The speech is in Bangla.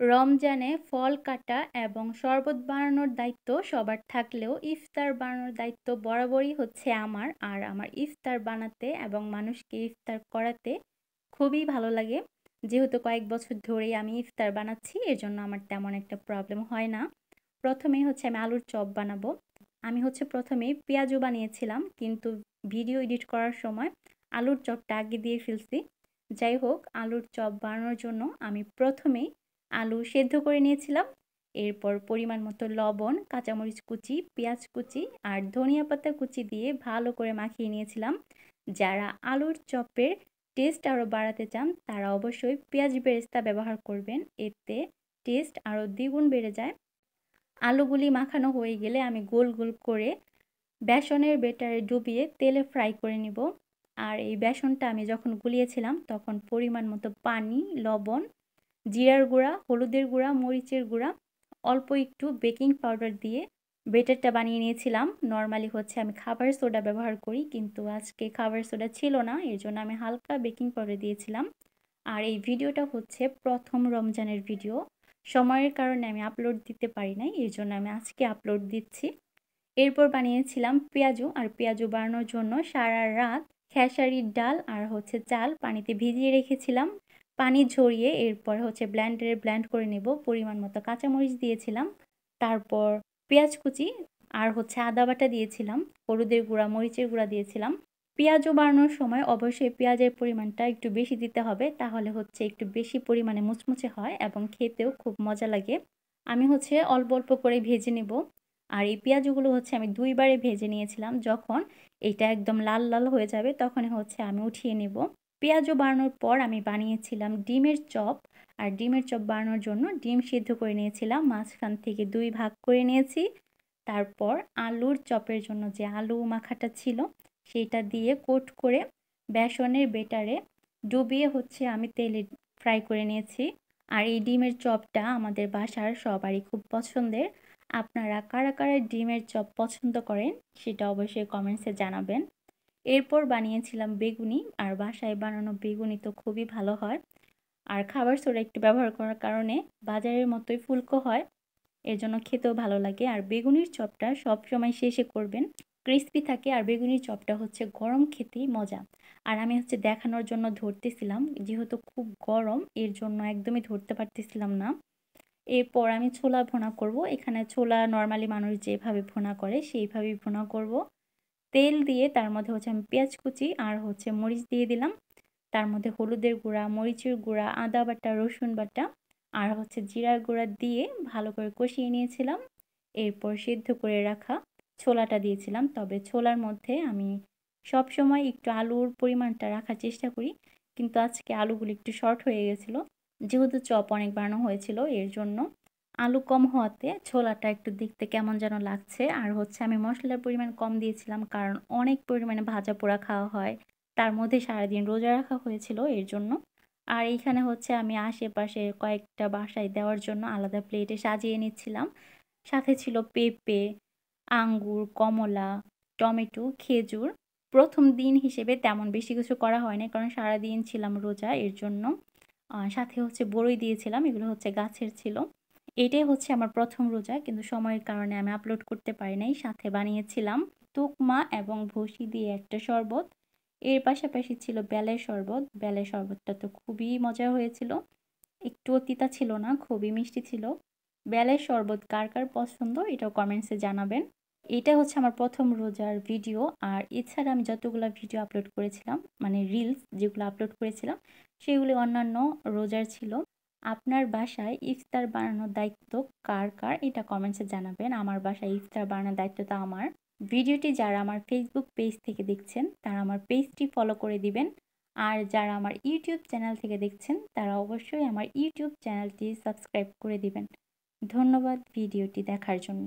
রমজানে ফল কাটা এবং শরবত বানানোর দায়িত্ব সবার থাকলেও ইফতার বানানোর দায়িত্ব বরাবরই হচ্ছে আমার। আর আমার ইফতার বানাতে এবং মানুষকে ইফতার করাতে খুবই ভালো লাগে। যেহেতু কয়েক বছর ধরেই আমি ইফতার বানাচ্ছি, এর জন্য আমার তেমন একটা প্রবলেম হয় না। প্রথমেই হচ্ছে আমি আলুর চপ বানাবো। আমি হচ্ছে প্রথমেই পেঁয়াজু বানিয়েছিলাম, কিন্তু ভিডিও এডিট করার সময় আলুর চপটা আগে দিয়ে ফেলছি। যাই হোক, আলুর চপ বানানোর জন্য আমি প্রথমেই আলু সেদ্ধ করে নিয়েছিলাম। এরপর পরিমাণ মতো লবণ, কাঁচামরিচ কুচি, পেঁয়াজ কুচি আর ধনিয়া পাতা কুচি দিয়ে ভালো করে মাখিয়ে নিয়েছিলাম। যারা আলুর চপের টেস্ট আরও বাড়াতে চান তারা অবশ্যই পেঁয়াজ বেরেস্তা ব্যবহার করবেন, এতে টেস্ট আরও দ্বিগুণ বেড়ে যায়। আলুগুলি মাখানো হয়ে গেলে আমি গোল গোল করে বেসনের ব্যাটারে ডুবিয়ে তেলে ফ্রাই করে নিব। আর এই বেসনটা আমি যখন গুলিয়েছিলাম তখন পরিমাণ মতো পানি, লবণ, জিরার গুঁড়া, হলুদের গুঁড়া, মরিচের গুঁড়া, অল্প একটু বেকিং পাউডার দিয়ে ব্যাটারটা বানিয়ে নিয়েছিলাম। নরমালি হচ্ছে আমি খাবার সোডা ব্যবহার করি, কিন্তু আজকে খাবার সোডা ছিল না, এর জন্য আমি হালকা বেকিং পাউডার দিয়েছিলাম। আর এই ভিডিওটা হচ্ছে প্রথম রমজানের ভিডিও। সময়ের কারণে আমি আপলোড দিতে পারি নাই, এর জন্য আমি আজকে আপলোড দিচ্ছি। এরপর বানিয়েছিলাম পেঁয়াজু। আর পেঁয়াজু বানানোর জন্য সারা রাত খেসারির ডাল আর হচ্ছে চাল পানিতে ভিজিয়ে রেখেছিলাম। পানি ঝরিয়ে এরপর হচ্ছে ব্লেন্ডারে ব্লেন্ড করে নেব। পরিমাণ মতো কাঁচামরিচ দিয়েছিলাম, তারপর পেঁয়াজ কুচি আর হচ্ছে আদা বাটা দিয়েছিলাম, হলুদের গুঁড়া, মরিচের গুঁড়া দিয়েছিলাম। পেঁয়াজও বানানোর সময় অবশ্যই পেঁয়াজের পরিমাণটা একটু বেশি দিতে হবে, তাহলে হচ্ছে একটু বেশি পরিমাণে মুচমুচে হয় এবং খেতেও খুব মজা লাগে। আমি হচ্ছে অল্প অল্প করে ভেজে নেব। আর এই পেঁয়াজগুলো হচ্ছে আমি ২ বারে ভেজে নিয়েছিলাম। যখন এটা একদম লাল লাল হয়ে যাবে তখনই হচ্ছে আমি উঠিয়ে নেব। পেঁয়াজু বানানোর পর আমি বানিয়েছিলাম ডিমের চপ। আর ডিমের চপ বানানোর জন্য ডিম সিদ্ধ করে নিয়েছিলাম, মাঝখান থেকে ২ ভাগ করে নিয়েছি। তারপর আলুর চপের জন্য যে আলু মাখাটা ছিল সেটা দিয়ে কোট করে বেসনের ব্যাটারে ডুবিয়ে হচ্ছে আমি তেলে ফ্রাই করে নিয়েছি। আর এই ডিমের চপটা আমাদের বাসার সবারই খুব পছন্দের। আপনারা কারা কারা ডিমের চপ পছন্দ করেন সেটা অবশ্যই কমেন্টসে জানাবেন। এরপর বানিয়েছিলাম বেগুনি। আর বাসায় বানানো বেগুনি তো খুবই ভালো হয়। আর খাবার সোডা একটু ব্যবহার করার কারণে বাজারের মতোই ফুলকো হয়, এর জন্য খেতেও ভালো লাগে। আর বেগুনির চপটা সবসময় শেষে করবেন, ক্রিস্পি থাকে। আর বেগুনির চপটা হচ্ছে গরম খেতেই মজা। আর আমি হচ্ছে দেখানোর জন্য ধরতেছিলাম, যেহেতু খুব গরম এর জন্য একদমই ধরতে পারতেছিলাম না। এরপর আমি ছোলা ভুনা করব। এখানে ছোলা নর্মালি মানুষ যেভাবে ভুনা করে সেইভাবেই ভুনা করব। তেল দিয়ে তার মধ্যে হচ্ছে আমি পেঁয়াজ কুচি আর হচ্ছে মরিচ দিয়ে দিলাম। তার মধ্যে হলুদের গুঁড়া, মরিচের গুঁড়া, আদা বাটা, রসুন বাটা আর হচ্ছে জিরার গুঁড়া দিয়ে ভালো করে কষিয়ে নিয়েছিলাম। এরপর সিদ্ধ করে রাখা ছোলাটা দিয়েছিলাম। তবে ছোলার মধ্যে আমি সবসময় একটু আলুর পরিমাণটা রাখার চেষ্টা করি, কিন্তু আজকে আলুগুলো একটু শর্ট হয়ে গেছিলো। যেহেতু চপ অনেক বানানো হয়েছিল এর জন্য আলু কম হওয়াতে ছোলাটা একটু দেখতে কেমন যেন লাগছে। আর হচ্ছে আমি মশলার পরিমাণ কম দিয়েছিলাম, কারণ অনেক পরিমাণে ভাজা পোড়া খাওয়া হয়, তার মধ্যে সারাদিন রোজা রাখা হয়েছিল এর জন্য। আর এইখানে হচ্ছে আমি আশেপাশে কয়েকটা বাসায় দেওয়ার জন্য আলাদা প্লেটে সাজিয়ে নিচ্ছিলাম। সাথে ছিল পেঁপে, আঙ্গুর, কমলা, টমেটো, খেজুর। প্রথম দিন হিসেবে তেমন বেশি কিছু করা হয়নি, কারণ সারাদিন ছিলাম রোজা এর জন্য। সাথে হচ্ছে বড়ই দিয়েছিলাম, এগুলো হচ্ছে গাছের ছিল। এটাই হচ্ছে আমার প্রথম রোজা, কিন্তু সময়ের কারণে আমি আপলোড করতে পারি নাই। সাথে বানিয়েছিলাম তুকমা এবং ভুসি দিয়ে একটা শরবত। এর পাশাপাশি ছিল বেলের শরবত। বেলের শরবতটা তো খুবই মজা হয়েছিল, একটুও তিতা ছিল না, খুবই মিষ্টি ছিল। বেলের শরবত কার কার পছন্দ এটাও কমেন্টসে জানাবেন। এটা হচ্ছে আমার প্রথম রোজার ভিডিও। আর এছাড়া আমি যতগুলো ভিডিও আপলোড করেছিলাম, মানে রিলস যেগুলো আপলোড করেছিলাম, সেগুলি অন্যান্য রোজার ছিল। আপনার বাসায় ইফতার বানানোর দায়িত্ব কার কার এটা কমেন্টসে জানাবেন। আমার বাসায় ইফতার বানানোর দায়িত্বটা আমার। ভিডিওটি যারা আমার ফেসবুক পেজ থেকে দেখছেন তারা আমার পেজটি ফলো করে দিবেন। আর যারা আমার ইউটিউব চ্যানেল থেকে দেখছেন তারা অবশ্যই আমার ইউটিউব চ্যানেলটি সাবস্ক্রাইব করে দিবেন। ধন্যবাদ ভিডিওটি দেখার জন্য।